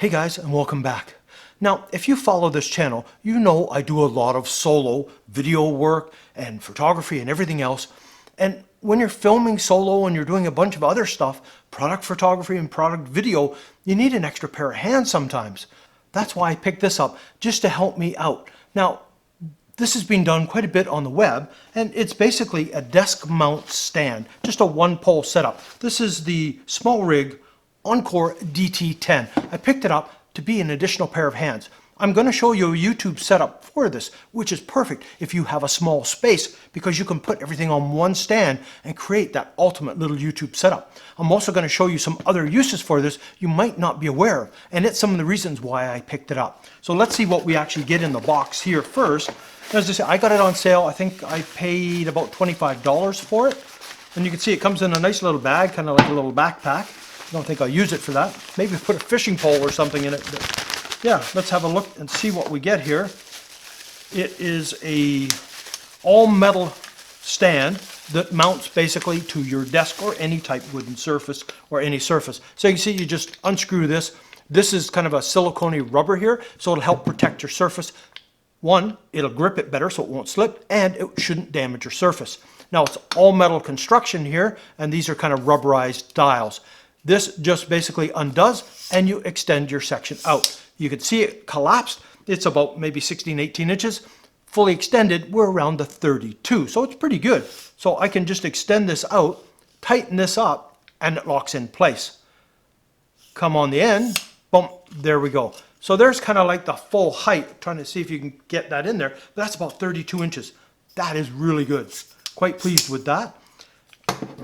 Hey guys, and welcome back. Now, if you follow this channel, you know I do a lot of solo video work and photography and everything else. And when you're filming solo and you're doing a bunch of other stuff, product photography and product video, you need an extra pair of hands sometimes. That's why I picked this up, just to help me out. Now, this has been done quite a bit on the web, and it's basically a desk mount stand, just a one pole setup. This is the Smallrig Encore DT10. I picked it up to be an additional pair of hands. I'm going to show you a YouTube setup for this, which is perfect if you have a small space, because you can put everything on one stand and create that ultimate little YouTube setup. I'm also going to show you some other uses for this you might not be aware of, and it's some of the reasons why I picked it up. So let's see what we actually get in the box here first. As I say, I got it on sale. I think I paid about $25 for it. And you can see it comes in a nice little bag, kind of like a little backpack. I don't think I'll use it for that. Maybe put a fishing pole or something in it. But yeah, let's have a look and see what we get here. It is a all metal stand that mounts basically to your desk or any type wooden surface or any surface. So you can see you just unscrew this. This is kind of a silicone rubber here, so it'll help protect your surface. One, it'll grip it better so it won't slip, and it shouldn't damage your surface. Now it's all metal construction here, and these are kind of rubberized dials. This just basically undoes and you extend your section out. You can see it collapsed. It's about maybe 16, 18 inches. Fully extended, we're around the 32. So it's pretty good. So I can just extend this out, tighten this up, and it locks in place. Come on the end, boom, there we go. So there's kind of like the full height. Trying to see if you can get that in there. But that's about 32 inches. That is really good. Quite pleased with that.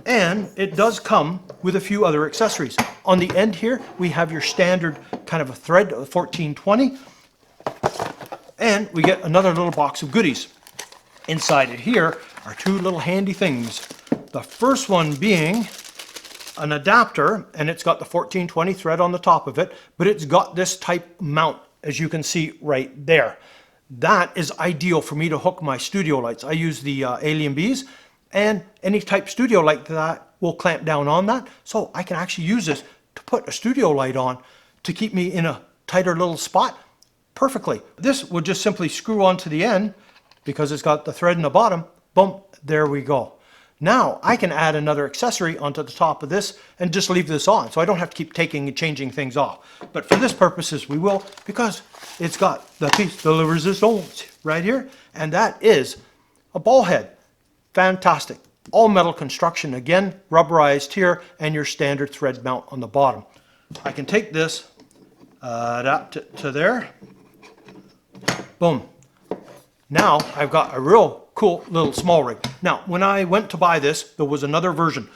And it does come with a few other accessories. On the end here, we have your standard kind of a thread of 1420. And we get another little box of goodies. Inside it here are two little handy things. The first one being an adapter, and it's got the 1420 thread on the top of it, but it's got this type mount, as you can see right there. That is ideal for me to hook my studio lights. I use the Alien Bees, and any type studio light that will clamp down on that, so I can actually use this to put a studio light on to keep me in a tighter little spot perfectly. This will just simply screw onto the end because it's got the thread in the bottom. Boom, there we go. Now I can add another accessory onto the top of this and just leave this on, so I don't have to keep taking and changing things off. But for this purposes we will, because it's got the piece de la resistance right here, and that is a ball head. Fantastic. All metal construction, again, rubberized here, and your standard thread mount on the bottom. I can take this, adapt it to there. Boom. Now I've got a real cool little Smallrig. Now, when I went to buy this, there was another version.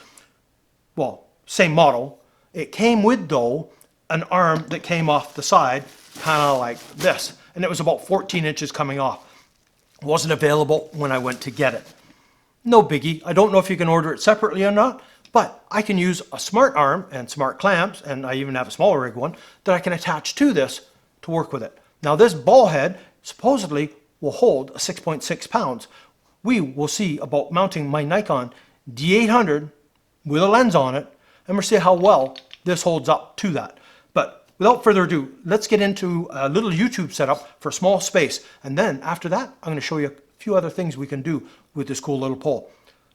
Well, same model. It came with, though, an arm that came off the side, kind of like this. And it was about 14 inches coming off. It wasn't available when I went to get it. No biggie. I don't know if you can order it separately or not, but I can use a smart arm and smart clamps, and I even have a Smallrig one, that I can attach to this to work with it. Now this ball head supposedly will hold a 6.6 pounds. We will see about mounting my Nikon D800 with a lens on it, and we'll see how well this holds up to that. But without further ado, let's get into a little YouTube setup for a small space, and then after that, I'm going to show you a few other things we can do with this cool little pole.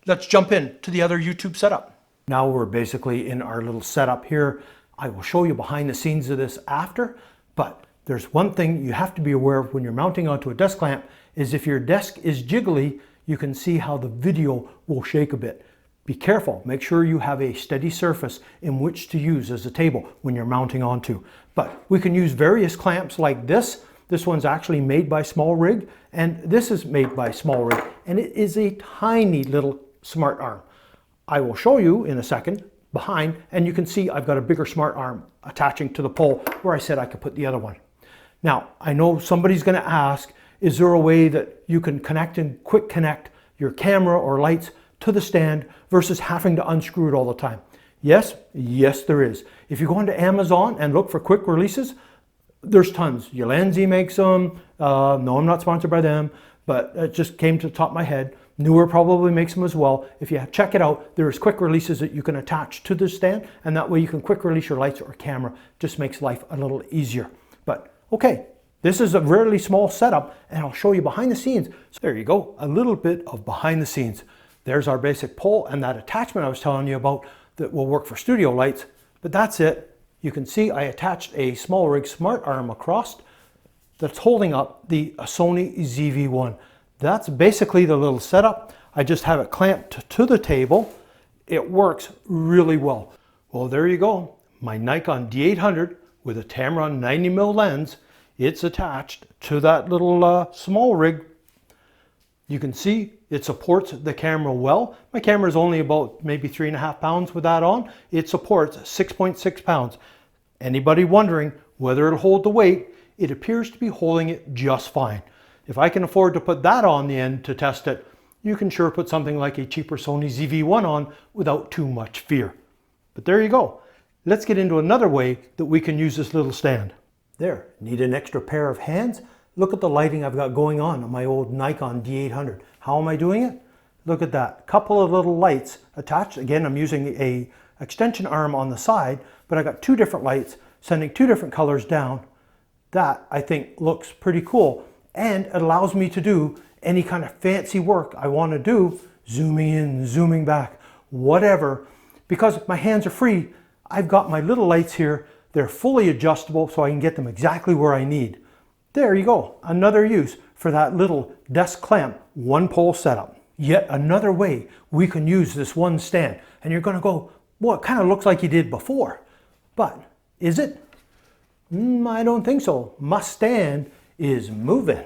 Let's jump in to the other YouTube setup. Now we're basically in our little setup here. I will show you behind the scenes of this after, but there's one thing you have to be aware of when you're mounting onto a desk lamp, is if your desk is jiggly, you can see how the video will shake a bit. Be careful. Make sure you have a steady surface in which to use as a table when you're mounting onto. But we can use various clamps like this. This one's actually made by Smallrig, and this is made by Smallrig, and it is a tiny little smart arm. I will show you in a second behind, and you can see I've got a bigger smart arm attaching to the pole where I said I could put the other one. Now, I know somebody's going to ask, is there a way that you can connect and quick connect your camera or lights to the stand versus having to unscrew it all the time? Yes, there is. If you go onto Amazon and look for quick releases, there's tons. Yolenzi makes them. No, I'm not sponsored by them, but it just came to the top of my head. Newer probably makes them as well. If you check it out, there's quick releases that you can attach to the stand, and that way you can quick release your lights or camera. Just makes life a little easier. But okay, this is a really small setup, and I'll show you behind the scenes. So there you go, a little bit of behind the scenes. There's our basic pole and that attachment I was telling you about that will work for studio lights, but that's it. You can see I attached a Smallrig smart arm across that's holding up the Sony ZV-1. That's basically the little setup. I just have it clamped to the table. It works really well. Well, there you go. My Nikon D800 with a Tamron 90mm lens. It's attached to that little Smallrig. You can see it supports the camera well. My camera is only about maybe 3.5 pounds with that on. It supports 6.6 pounds. Anybody wondering whether it'll hold the weight, it appears to be holding it just fine. If I can afford to put that on the end to test it, you can sure put something like a cheaper Sony ZV-1 on without too much fear. But there you go. Let's get into another way that we can use this little stand. There, need an extra pair of hands? Look at the lighting I've got going on my old Nikon D800. How am I doing it? Look at that, couple of little lights attached. Again, I'm using a extension arm on the side, but I got 2 different lights sending 2 different colors down. That I think looks pretty cool. And it allows me to do any kind of fancy work I want to do, zooming in, zooming back, whatever. Because my hands are free, I've got my little lights here. They're fully adjustable so I can get them exactly where I need. There you go, another use for that little desk clamp, 1-pole setup. Yet another way we can use this one stand. And you're going to go, well, it kind of looks like you did before. But is it? I don't think so. My stand is moving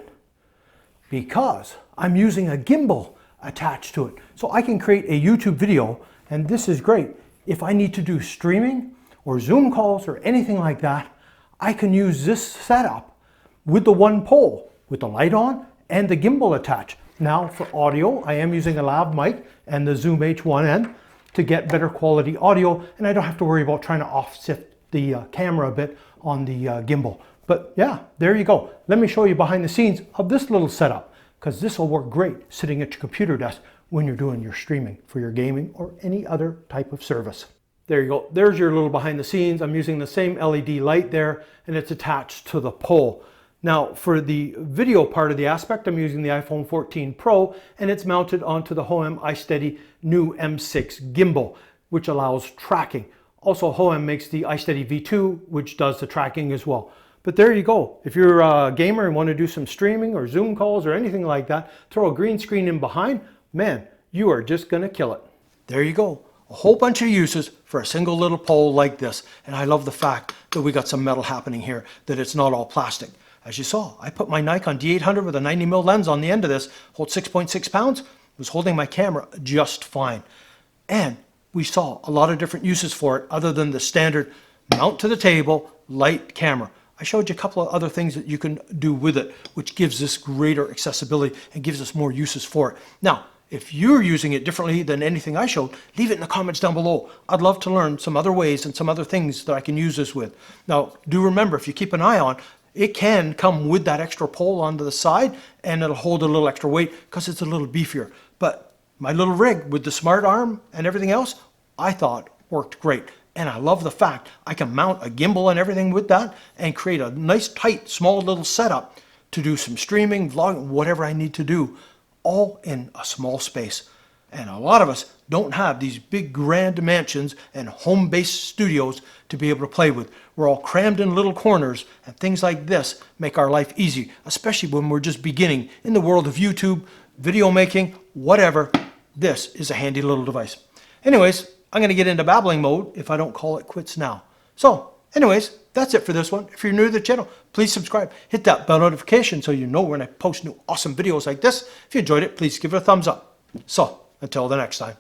because I'm using a gimbal attached to it. So I can create a YouTube video, and this is great. If I need to do streaming or Zoom calls or anything like that, I can use this setup with the 1 pole, with the light on and the gimbal attached. Now for audio, I am using a lav mic and the Zoom H1N to get better quality audio, and I don't have to worry about trying to offset the camera a bit on the gimbal. But yeah, there you go. Let me show you behind the scenes of this little setup, because this will work great sitting at your computer desk when you're doing your streaming for your gaming or any other type of service. There you go. There's your little behind the scenes. I'm using the same LED light there, and it's attached to the pole. Now for the video part of the aspect, I'm using the iPhone 14 Pro, and it's mounted onto the Hohem iSteady new M6 gimbal, which allows tracking. Also, Hohem makes the iSteady V2, which does the tracking as well. But there you go. If you're a gamer and want to do some streaming or Zoom calls or anything like that, throw a green screen in behind, man, you are just going to kill it. There you go. A whole bunch of uses for a single little pole like this. And I love the fact that we got some metal happening here, that it's not all plastic. As you saw, I put my Nikon D800 with a 90mm lens on the end of this, holds 6.6 pounds, was holding my camera just fine. And we saw a lot of different uses for it other than the standard mount to the table, light, camera. I showed you a couple of other things that you can do with it, which gives this greater accessibility and gives us more uses for it. Now, if you're using it differently than anything I showed, leave it in the comments down below. I'd love to learn some other ways and some other things that I can use this with. Now, do remember, if you keep an eye on, it can come with that extra pole onto the side, and it'll hold a little extra weight because it's a little beefier. But my little rig with the smart arm and everything else, I thought worked great. And I love the fact I can mount a gimbal and everything with that and create a nice, tight, small little setup to do some streaming, vlogging, whatever I need to do, all in a small space. And a lot of us don't have these big grand mansions and home-based studios to be able to play with. We're all crammed in little corners, and things like this make our life easy, especially when we're just beginning in the world of YouTube, video making, whatever. This is a handy little device. Anyways, I'm going to get into babbling mode if I don't call it quits now. So, anyways, that's it for this one. If you're new to the channel, please subscribe. Hit that bell notification so you know when I post new awesome videos like this. If you enjoyed it, please give it a thumbs up. So, until the next time.